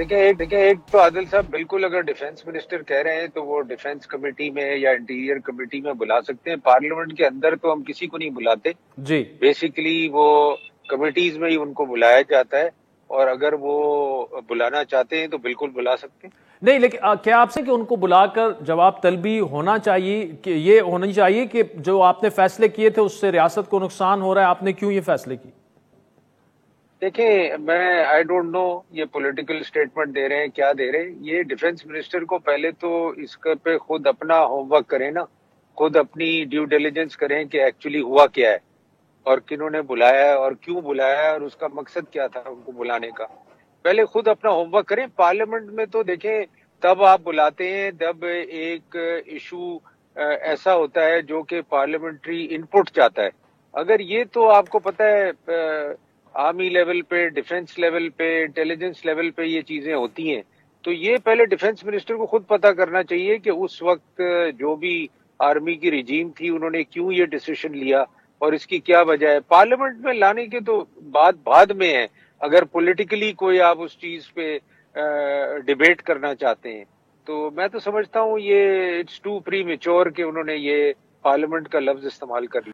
دیکھیں ایک تو عادل صاحب بالکل اگر ڈیفنس منسٹر کہہ رہے ہیں تو وہ ڈیفنس کمیٹی میں یا انٹیریئر کمیٹی میں بلا سکتے ہیں. پارلیمنٹ کے اندر تو ہم کسی کو نہیں بلاتے. جی بیسیکلی وہ کمیٹیز میں ہی ان کو بلایا جاتا ہے، اور اگر وہ بلانا چاہتے ہیں تو بالکل بلا سکتے ہیں. نہیں، لیکن کیا آپ سے کہ ان کو بلا کر جواب طلبی ہونا چاہیے، کہ یہ ہونی چاہیے کہ جو آپ نے فیصلے کیے تھے اس سے ریاست کو نقصان ہو رہا ہے، آپ نے کیوں یہ فیصلے کی؟ دیکھیں میں آئی ڈونٹ نو یہ پولیٹیکل اسٹیٹمنٹ دے رہے ہیں کیا دے رہے ہیں. یہ ڈیفنس منسٹر کو پہلے تو اس پہ خود اپنا ہوم ورک کریں نا، خود اپنی ڈیو ڈیلیجنس کریں کہ ایکچولی ہوا کیا ہے اور کنہوں نے بلایا ہے اور کیوں بلایا ہے اور اس کا مقصد کیا تھا ان کو بلانے کا. پہلے خود اپنا ہوم ورک کریں. پارلیمنٹ میں تو دیکھیں تب آپ بلاتے ہیں جب ایک ایشو ایسا ہوتا ہے جو کہ پارلیمنٹری انپٹ چاہتا ہے. اگر یہ تو آپ کو پتہ ہے آرمی لیول پہ، ڈیفنس لیول پہ، انٹیلیجنس لیول پہ یہ چیزیں ہوتی ہیں، تو یہ پہلے ڈیفنس منسٹر کو خود پتہ کرنا چاہیے کہ اس وقت جو بھی آرمی کی رجیم تھی انہوں نے کیوں یہ ڈیسیشن لیا اور اس کی کیا وجہ ہے. پارلیمنٹ میں لانے کے تو بات بعد میں ہے اگر پولیٹیکلی کوئی آپ اس چیز پہ ڈیبیٹ کرنا چاہتے ہیں. تو میں تو سمجھتا ہوں یہ اٹس ٹو پری میچور کہ انہوں نے یہ پارلیمنٹ کا لفظ استعمال کر لیا.